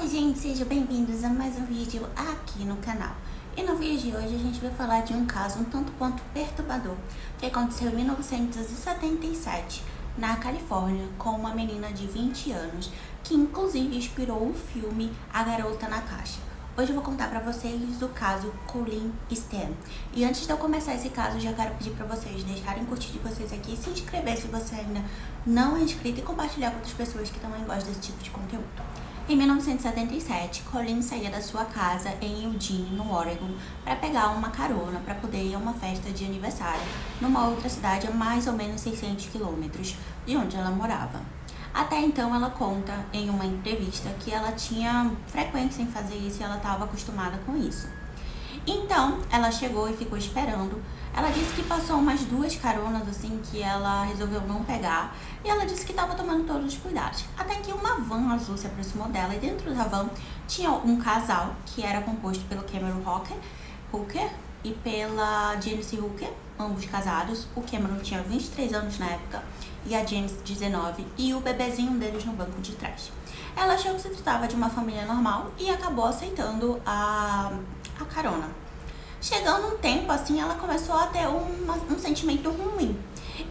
Oi gente, sejam bem-vindos a mais um vídeo aqui no canal. E no vídeo de hoje a gente vai falar de um caso um tanto quanto perturbador que aconteceu em 1977 na Califórnia com uma menina de 20 anos que inclusive inspirou o filme A Garota na Caixa. Hoje eu vou contar pra vocês o caso Colleen Stan. E antes de eu começar esse caso, já quero pedir pra vocês deixarem curtir de vocês aqui, se inscrever se você ainda não é inscrito e compartilhar com outras pessoas que também gostam desse tipo de conteúdo. Em 1977, Colleen saía da sua casa em Eugene, no Oregon, para pegar uma carona para poder ir a uma festa de aniversário numa outra cidade a mais ou menos 600 quilômetros de onde ela morava. Até então, ela conta em uma entrevista que ela tinha frequência em fazer isso e ela estava acostumada com isso. Então, ela chegou e ficou esperando. Ela disse que passou umas 2 caronas, assim, que ela resolveu não pegar. E ela disse que estava tomando todos os cuidados. Até que uma van azul se aproximou dela e dentro da van tinha um casal que era composto pelo Cameron Hooker e pela Janice Hooker, ambos casados. O Cameron tinha 23 anos na época e a Janice 19 e o bebezinho deles no banco de trás. Ela achou que se tratava de uma família normal e acabou aceitando a carona. Chegando um tempo assim, ela começou a ter um sentimento ruim.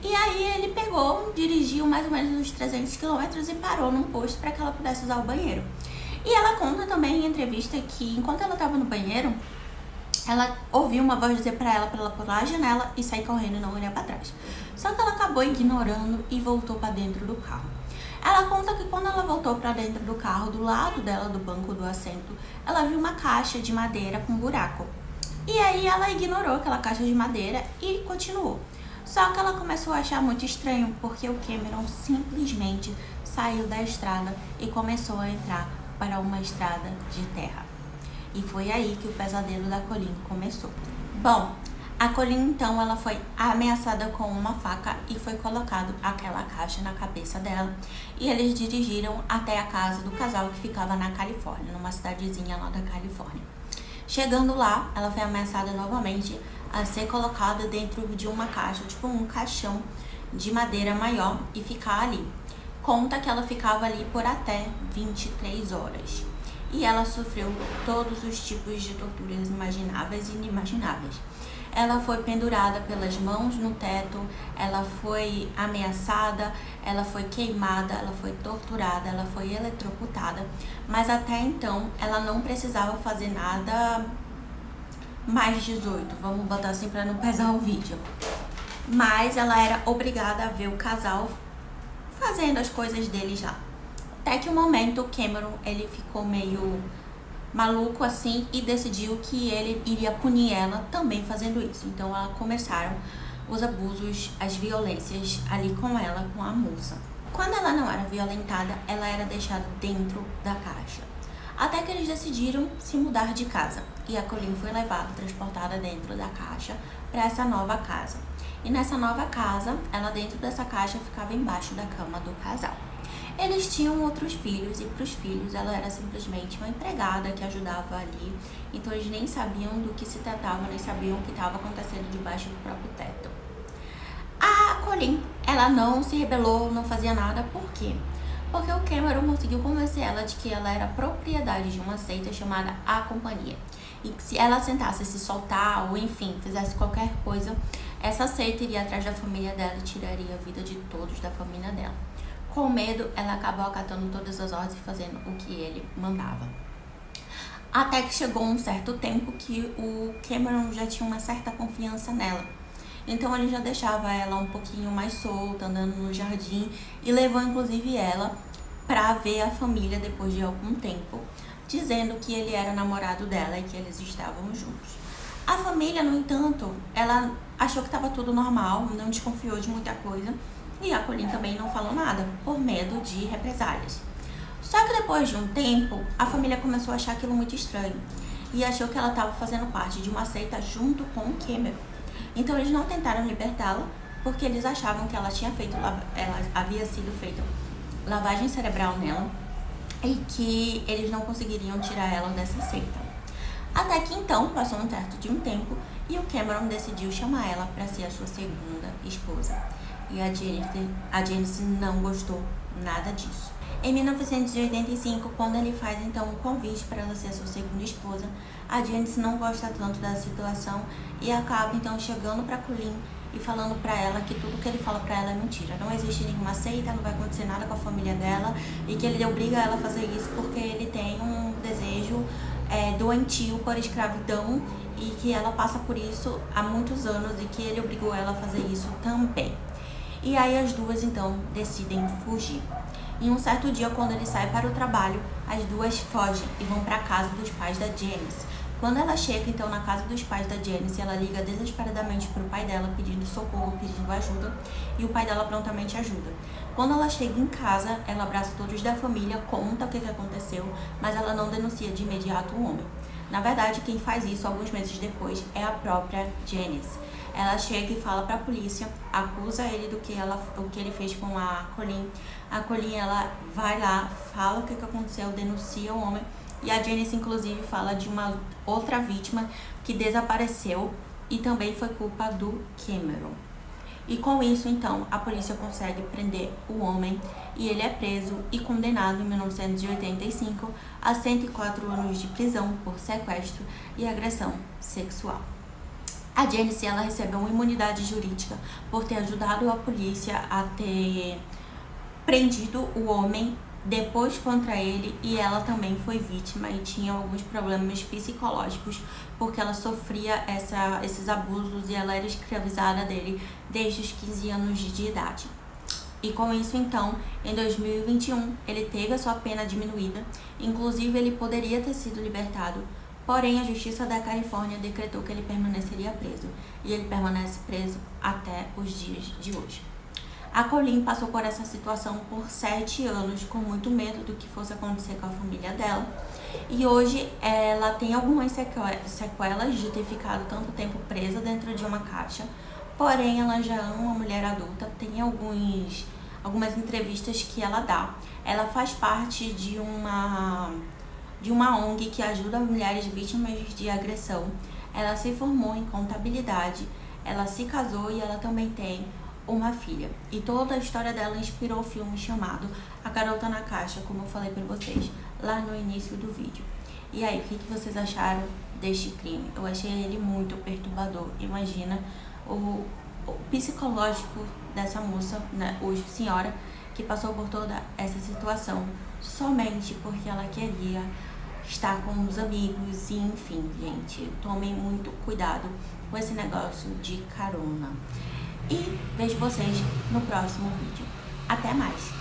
E aí ele pegou, dirigiu mais ou menos uns 300 quilômetros e parou num posto para que ela pudesse usar o banheiro. E ela conta também em entrevista que enquanto ela estava no banheiro, ela ouviu uma voz dizer para ela pular a janela e sair correndo e não olhar para trás. Só que ela acabou ignorando e voltou para dentro do carro. Ela conta que quando ela voltou para dentro do carro, do lado dela, do banco do assento, ela viu uma caixa de madeira com buraco. E aí ela ignorou aquela caixa de madeira e continuou. Só que ela começou a achar muito estranho porque o Cameron simplesmente saiu da estrada e começou a entrar para uma estrada de terra. E foi aí que o pesadelo da Colleen começou. Bom, a Colleen então ela foi ameaçada com uma faca e foi colocado aquela caixa na cabeça dela. E eles dirigiram até a casa do casal que ficava na Califórnia, numa cidadezinha lá da Califórnia. Chegando lá, ela foi ameaçada novamente a ser colocada dentro de uma caixa, tipo um caixão de madeira maior e ficar ali. Conta que ela ficava ali por até 23 horas. E ela sofreu todos os tipos de torturas imagináveis e inimagináveis. Ela foi pendurada pelas mãos no teto, ela foi ameaçada, ela foi queimada, ela foi torturada, ela foi eletrocutada, mas até então ela não precisava fazer nada mais 18, vamos botar assim para não pesar o vídeo. Mas ela era obrigada a ver o casal fazendo as coisas deles lá. Até que um momento o Cameron ele ficou meio maluco assim e decidiu que ele iria punir ela também fazendo isso. Então começaram os abusos, as violências ali com ela, com a moça. Quando ela não era violentada, ela era deixada dentro da caixa. Até que eles decidiram se mudar de casa. E a Colleen foi levada, transportada dentro da caixa para essa nova casa. E nessa nova casa, ela dentro dessa caixa ficava embaixo da cama do casal. Eles tinham outros filhos e para os filhos ela era simplesmente uma empregada que ajudava ali. Então eles nem sabiam do que se tratava, nem sabiam o que estava acontecendo debaixo do próprio teto. A Colleen, ela não se rebelou, não fazia nada. Por quê? Porque o Cameron conseguiu convencer ela de que ela era propriedade de uma seita chamada A Companhia. E que se ela tentasse se soltar ou enfim, fizesse qualquer coisa, essa seita iria atrás da família dela e tiraria a vida de todos da família dela. Com medo, ela acabou acatando todas as ordens e fazendo o que ele mandava. Até que chegou um certo tempo que o Cameron já tinha uma certa confiança nela. Então ele já deixava ela um pouquinho mais solta, andando no jardim e levou inclusive ela para ver a família depois de algum tempo, dizendo que ele era namorado dela e que eles estavam juntos. A família, no entanto, ela achou que estava tudo normal, não desconfiou de muita coisa. E a Colleen também não falou nada, por medo de represálias. Só que depois de um tempo, a família começou a achar aquilo muito estranho. E achou que ela estava fazendo parte de uma seita junto com o Cameron. Então eles não tentaram libertá-la, porque eles achavam que ela havia sido feita lavagem cerebral nela. E que eles não conseguiriam tirar ela dessa seita. Até que então, passou um certo de um tempo, e o Cameron decidiu chamar ela para ser a sua segunda esposa. E a Janice não gostou nada disso. Em 1985, quando ele faz então um convite para ela ser sua segunda esposa, a Janice não gosta tanto da situação e acaba então chegando para Colleen e falando para ela que tudo que ele fala para ela é mentira. Não existe nenhuma seita, não vai acontecer nada com a família dela e que ele obriga ela a fazer isso porque ele tem um desejo doentio por escravidão e que ela passa por isso há muitos anos e que ele obrigou ela a fazer isso também. E aí as duas então decidem fugir. Em um certo dia, quando ele sai para o trabalho, as duas fogem e vão para a casa dos pais da Janice. Quando ela chega então na casa dos pais da Janice, ela liga desesperadamente para o pai dela pedindo socorro, pedindo ajuda, e o pai dela prontamente ajuda. Quando ela chega em casa, ela abraça todos da família, conta o que aconteceu, mas ela não denuncia de imediato o homem. Na verdade, quem faz isso alguns meses depois é a própria Janice. Ela chega e fala para a polícia, acusa ele do que ele fez com a Colleen. A Colleen, ela vai lá, fala o que aconteceu, denuncia o homem. E a Janice, inclusive, fala de uma outra vítima que desapareceu e também foi culpa do Cameron. E com isso, então, a polícia consegue prender o homem e ele é preso e condenado em 1985 a 104 anos de prisão por sequestro e agressão sexual. A Janice, ela recebeu uma imunidade jurídica por ter ajudado a polícia a ter prendido o homem depois contra ele, e ela também foi vítima e tinha alguns problemas psicológicos porque ela sofria esses abusos e ela era escravizada dele desde os 15 anos de idade. E com isso, então, em 2021, ele teve a sua pena diminuída, inclusive ele poderia ter sido libertado, porém a Justiça da Califórnia decretou que ele permaneceria preso, e ele permanece preso até os dias de hoje. A Colleen passou por essa situação por 7 anos, com muito medo do que fosse acontecer com a família dela. E hoje ela tem algumas sequelas de ter ficado tanto tempo presa dentro de uma caixa. Porém, ela já é uma mulher adulta, tem algumas entrevistas que ela dá. Ela faz parte de uma ONG que ajuda mulheres vítimas de agressão. Ela se formou em contabilidade, ela se casou e ela também tem uma filha. E toda a história dela inspirou o filme chamado A Garota na Caixa, como eu falei pra vocês lá no início do vídeo. E aí, o que vocês acharam deste crime? Eu achei ele muito perturbador. Imagina o psicológico dessa moça, né, hoje senhora, que passou por toda essa situação somente porque ela queria estar com os amigos. E enfim, gente, tomem muito cuidado com esse negócio de carona. E vejo vocês no próximo vídeo. Até mais!